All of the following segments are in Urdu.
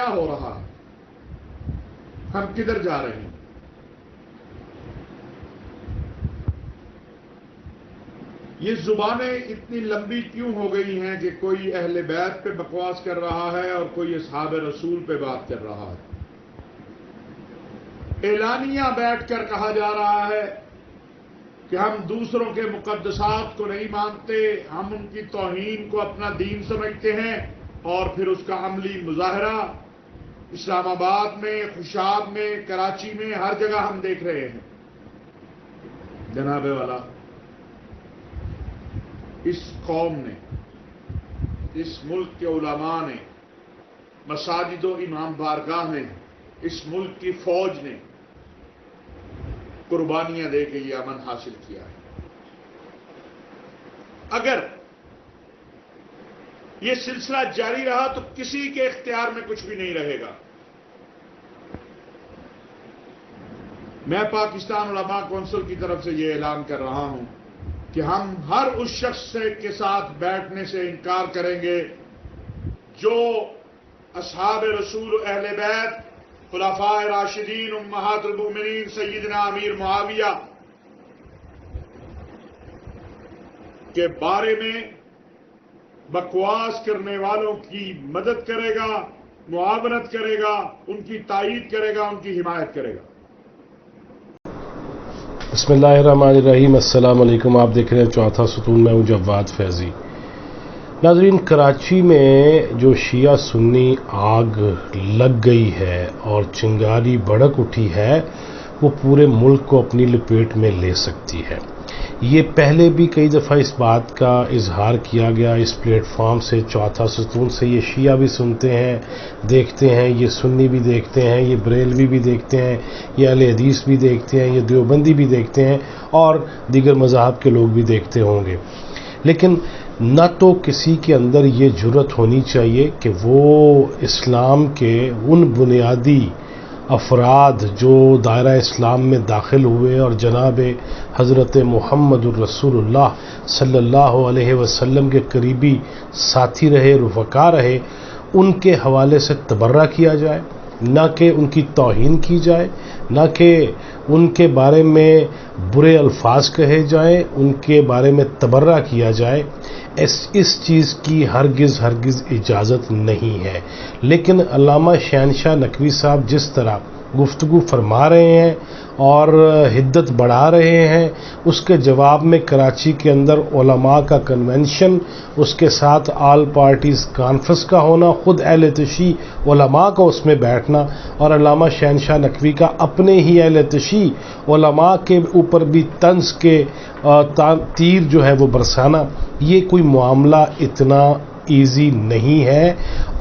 کیا ہو رہا ہے؟ ہم کدھر جا رہے ہیں؟ یہ زبانیں اتنی لمبی کیوں ہو گئی ہیں کہ کوئی اہل بیت پہ بکواس کر رہا ہے اور کوئی اصحاب رسول پہ بات کر رہا ہے؟ اعلانیہ بیٹھ کر کہا جا رہا ہے کہ ہم دوسروں کے مقدسات کو نہیں مانتے، ہم ان کی توہین کو اپنا دین سمجھتے ہیں، اور پھر اس کا عملی مظاہرہ اسلام آباد میں، خوشاب میں، کراچی میں، ہر جگہ ہم دیکھ رہے ہیں۔ جناب والا، اس قوم نے، اس ملک کے علماء نے، مساجد و امام بارگاہ نے، اس ملک کی فوج نے قربانیاں دے کے یہ امن حاصل کیا ہے۔ اگر یہ سلسلہ جاری رہا تو کسی کے اختیار میں کچھ بھی نہیں رہے گا۔ میں پاکستان علماء کونسل کی طرف سے یہ اعلان کر رہا ہوں کہ ہم ہر اس شخص کے ساتھ بیٹھنے سے انکار کریں گے جو اصحاب رسول، اہل بیت، خلفائے راشدین، امہات المؤمنین، سیدنا امیر معاویہ کے بارے میں بکواس کرنے والوں کی مدد کرے گا، معاونت کرے گا، ان کی تائید کرے گا، ان کی حمایت کرے گا۔ بسم اللہ الرحمن الرحیم۔ السلام علیکم۔ آپ دیکھ رہے ہیں چوتھا ستون، میں ہوں جواد فیضی۔ ناظرین، کراچی میں جو شیعہ سنی آگ لگ گئی ہے اور چنگاری بھڑک اٹھی ہے، وہ پورے ملک کو اپنی لپیٹ میں لے سکتی ہے۔ یہ پہلے بھی کئی دفعہ اس بات کا اظہار کیا گیا اس پلیٹ فارم سے، چوتھا ستون سے۔ یہ شیعہ بھی سنتے ہیں، دیکھتے ہیں، یہ سنی بھی دیکھتے ہیں، یہ بریلوی بھی دیکھتے ہیں، یہ اہل حدیث بھی دیکھتے ہیں، یہ دیوبندی بھی دیکھتے ہیں، اور دیگر مذاہب کے لوگ بھی دیکھتے ہوں گے۔ لیکن نہ تو کسی کے اندر یہ جرأت ہونی چاہیے کہ وہ اسلام کے ان بنیادی افراد جو دائرہ اسلام میں داخل ہوئے اور جناب حضرت محمد الرسول اللہ صلی اللہ علیہ وسلم کے قریبی ساتھی رہے، رفقا رہے، ان کے حوالے سے تبرہ کیا جائے، نہ کہ ان کی توہین کی جائے، نہ کہ ان کے بارے میں برے الفاظ کہے جائیں، ان کے بارے میں تبرہ کیا جائے۔ اس چیز کی ہرگز اجازت نہیں ہے۔ لیکن علامہ شہنشاہ نقوی صاحب جس طرح گفتگو فرما رہے ہیں اور حدت بڑھا رہے ہیں، اس کے جواب میں کراچی کے اندر علماء کا کنونشن، اس کے ساتھ آل پارٹیز کانفرنس کا ہونا، خود اہل تشیع علماء کا اس میں بیٹھنا، اور علامہ شہنشاہ نقوی کا اپنے ہی اہل تشیع علماء کے اوپر بھی طنز کے تیر جو ہے وہ برسانا، یہ کوئی معاملہ اتنا ایزی نہیں ہے۔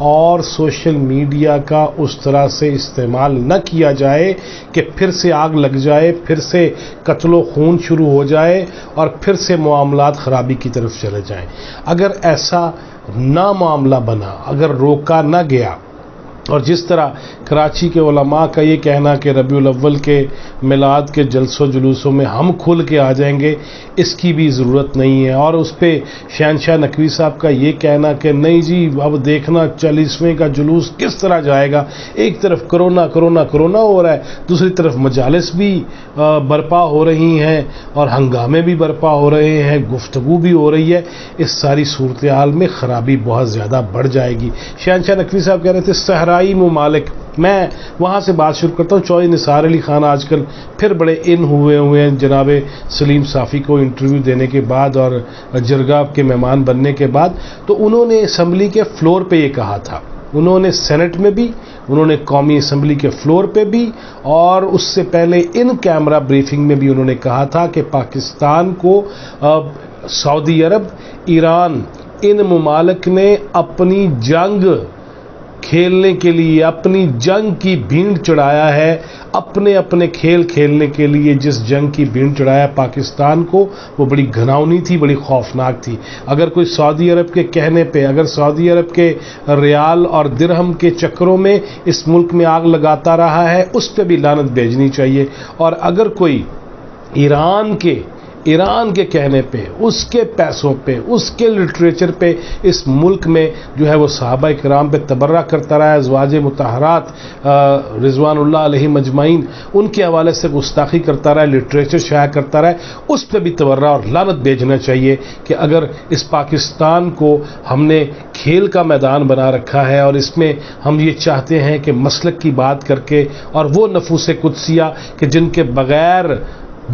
اور سوشل میڈیا کا اس طرح سے استعمال نہ کیا جائے کہ پھر سے آگ لگ جائے، پھر سے قتل و خون شروع ہو جائے، اور پھر سے معاملات خرابی کی طرف چلے جائیں۔ اگر ایسا نہ معاملہ بنا، اگر روکا نہ گیا، اور جس طرح کراچی کے علماء کا یہ کہنا کہ ربیع الاول کے میلاد کے جلسوں جلوسوں میں ہم کھل کے آ جائیں گے، اس کی بھی ضرورت نہیں ہے۔ اور اس پہ شہنشاہ نقوی صاحب کا یہ کہنا کہ نہیں جی اب دیکھنا 40ویں کا جلوس کس طرح جائے گا، ایک طرف کرونا ہو رہا ہے، دوسری طرف مجالس بھی برپا ہو رہی ہیں اور ہنگامے بھی برپا ہو رہے ہیں، گفتگو بھی ہو رہی ہے، اس ساری صورتحال میں خرابی بہت زیادہ بڑھ جائے گی۔ شہنشاہ نقوی صاحب کہہ رہے تھے صحرائی ممالک، میں وہاں سے بات شروع کرتا ہوں۔ چوہے نثار علی خان آج کل پھر بڑے ان ہوئے ہیں جناب سلیم صافی کو انٹرویو دینے کے بعد اور جرگہ کے مہمان بننے کے بعد، تو انہوں نے اسمبلی کے فلور پہ یہ کہا تھا، انہوں نے سینٹ میں بھی، انہوں نے قومی اسمبلی کے فلور پہ بھی، اور اس سے پہلے ان کیمرہ بریفنگ میں بھی انہوں نے کہا تھا کہ پاکستان کو سعودی عرب، ایران، ان ممالک نے اپنی جنگ کھیلنے کے لیے، اپنی جنگ کی بھینڈ چڑھایا ہے، اپنے کھیل کھیلنے کے لیے جس جنگ کی بھینڈ چڑھایا پاکستان کو، وہ بڑی گھناؤنی تھی، بڑی خوفناک تھی۔ اگر کوئی سعودی عرب کے کہنے پہ، اگر سعودی عرب کے ریال اور درہم کے چکروں میں اس ملک میں آگ لگاتا رہا ہے، اس پہ بھی لعنت بھیجنی چاہیے۔ اور اگر کوئی ایران کے ایران کے کہنے پہ، اس کے پیسوں پہ، اس کے لٹریچر پہ اس ملک میں جو ہے وہ صحابہ کرام پہ تبرہ کرتا رہا ہے، ازواج مطہرات رضوان اللہ علیہم اجمعین ان کے حوالے سے گستاخی کرتا رہا ہے، لٹریچر شائع کرتا رہا ہے، اس پہ بھی تبرہ اور لعنت بھیجنا چاہیے کہ اگر اس پاکستان کو ہم نے کھیل کا میدان بنا رکھا ہے اور اس میں ہم یہ چاہتے ہیں کہ مسلک کی بات کر کے اور وہ نفوس قدسیہ کہ جن کے بغیر،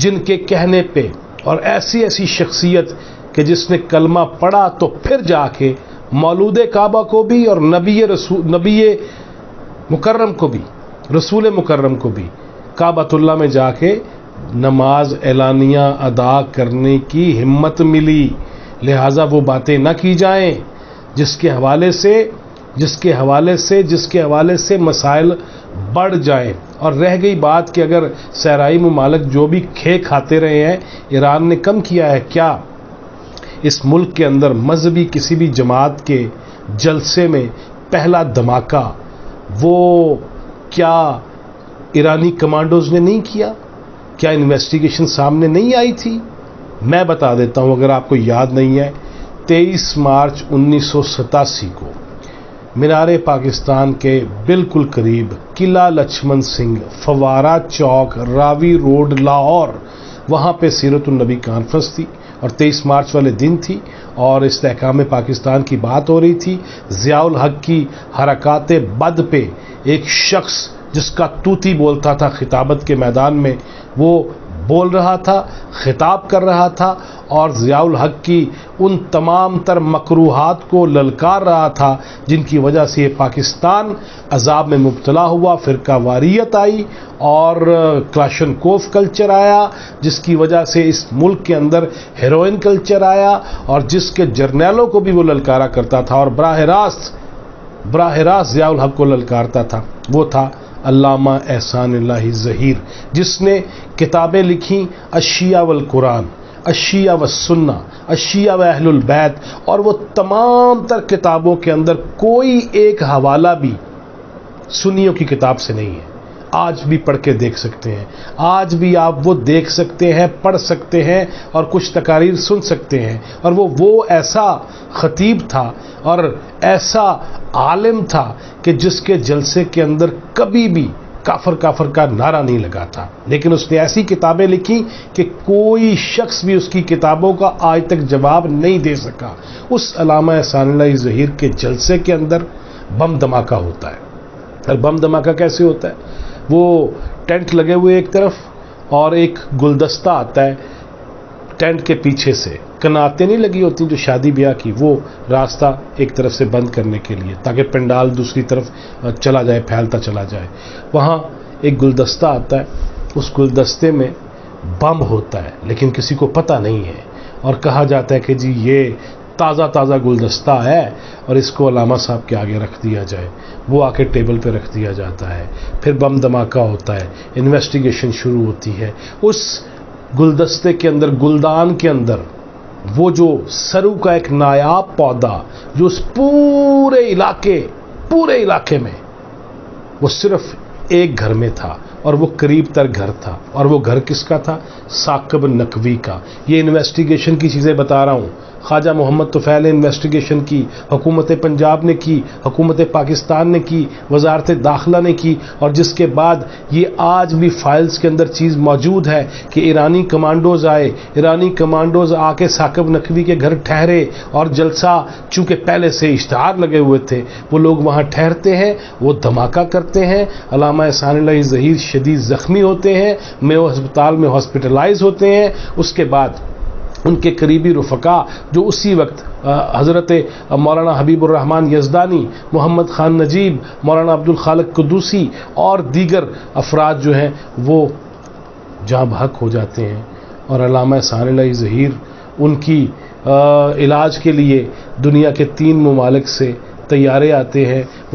جن کے کہنے پہ اور ایسی شخصیت کہ جس نے کلمہ پڑھا تو پھر جا کے مولود کعبہ کو بھی اور نبی مکرم کو بھی، رسول مکرم کو بھی کعبۃ اللہ میں جا کے نماز اعلانیہ ادا کرنے کی ہمت ملی، لہٰذا وہ باتیں نہ کی جائیں جس کے حوالے سے مسائل بڑھ جائیں۔ اور رہ گئی بات کہ اگر صحرائی ممالک جو بھی کھاتے رہے ہیں، ایران نے کم کیا ہے کیا؟ اس ملک کے اندر مذہبی کسی بھی جماعت کے جلسے میں پہلا دھماکہ وہ کیا ایرانی کمانڈوز نے نہیں کیا؟ کیا انویسٹیگیشن سامنے نہیں آئی تھی؟ میں بتا دیتا ہوں اگر آپ کو یاد نہیں ہے، 23 مارچ 1987 کو مینار پاکستان کے بالکل قریب قلعہ لچھمن سنگھ، فوارہ چوک، راوی روڈ، لاہور، وہاں پہ سیرت النبی کانفرنس تھی اور 23 مارچ والے دن تھی اور استحکام پاکستان کی بات ہو رہی تھی۔ ضیاء الحق کی حرکات بد پہ ایک شخص جس کا طوطی بولتا تھا خطابت کے میدان میں، وہ بول رہا تھا، خطاب کر رہا تھا اور ضیاء الحق کی ان تمام تر مکروہات کو للکار رہا تھا جن کی وجہ سے یہ پاکستان عذاب میں مبتلا ہوا، فرقہ واریت آئی اور کلاشن کوف کلچر آیا، جس کی وجہ سے اس ملک کے اندر ہیروئن کلچر آیا اور جس کے جرنیلوں کو بھی وہ للکارا کرتا تھا اور براہ راست ضیاء الحق کو للکارتا تھا۔ وہ تھا علامہ احسان اللہ ظہیر، جس نے کتابیں لکھیں الشیعہ والقرآن، الشیعہ والسنہ، الشیعہ واہل البیت، اور وہ تمام تر کتابوں کے اندر کوئی ایک حوالہ بھی سنیوں کی کتاب سے نہیں ہے۔ آج بھی پڑھ کے دیکھ سکتے ہیں، آج بھی آپ وہ دیکھ سکتے ہیں، پڑھ سکتے ہیں اور کچھ تقاریر سن سکتے ہیں، اور وہ ایسا خطیب تھا اور ایسا عالم تھا کہ جس کے جلسے کے اندر کبھی بھی کافر کا نعرہ نہیں لگا تھا، لیکن اس نے ایسی کتابیں لکھی کہ کوئی شخص بھی اس کی کتابوں کا آج تک جواب نہیں دے سکا۔ اس علامہ احسان اللہ ظہیر کے جلسے کے اندر بم دھماکہ ہوتا ہے۔ اور بم دھماکہ کیسے ہوتا ہے؟ وہ ٹینٹ لگے ہوئے ایک طرف اور ایک گلدستہ آتا ہے ٹینٹ کے پیچھے سے، کناتیں نہیں لگی ہوتی جو شادی بیاہ کی، وہ راستہ ایک طرف سے بند کرنے کے لیے تاکہ پنڈال دوسری طرف چلا جائے، پھیلتا چلا جائے۔ وہاں ایک گلدستہ آتا ہے، اس گلدستے میں بم ہوتا ہے لیکن کسی کو پتہ نہیں ہے اور کہا جاتا ہے کہ جی یہ تازہ گلدستہ ہے اور اس کو علامہ صاحب کے آگے رکھ دیا جائے۔ وہ آ کے ٹیبل پہ رکھ دیا جاتا ہے، پھر بم دھماکہ ہوتا ہے، انویسٹیگیشن شروع ہوتی ہے۔ اس گلدستے کے اندر، گلدان کے اندر، وہ جو سرو کا ایک نایاب پودا جو اس پورے علاقے میں وہ صرف ایک گھر میں تھا اور وہ قریب تر گھر تھا، اور وہ گھر کس کا تھا؟ ثاقب نقوی کا۔ یہ انویسٹیگیشن کی چیزیں بتا رہا ہوں۔ خواجہ محمد طفیل نے انویسٹیگیشن کی، حکومت پنجاب نے کی، حکومت پاکستان نے کی، وزارت داخلہ نے کی، اور جس کے بعد یہ آج بھی فائلز کے اندر چیز موجود ہے کہ ایرانی کمانڈوز آئے، ایرانی کمانڈوز آ کے ثاقب نقوی کے گھر ٹھہرے اور جلسہ، چونکہ پہلے سے اشتہار لگے ہوئے تھے، وہ لوگ وہاں ٹھہرتے ہیں، وہ دھماکہ کرتے ہیں۔ علامہ احسان اللہ ظہیر شدید زخمی ہوتے ہیں، میو ہسپتال میں ہاسپٹلائز ہوتے ہیں۔ اس کے بعد ان کے قریبی رفقا جو اسی وقت حضرت مولانا حبیب الرحمن یزدانی، محمد خان نجیب، مولانا عبدالخالق قدوسی اور دیگر افراد جو ہیں وہ جاں بحق ہو جاتے ہیں، اور علامہ احسان اللہ ظہیر ان کی علاج کے لیے دنیا کے 3 ممالک سے طیارے آتے ہیں،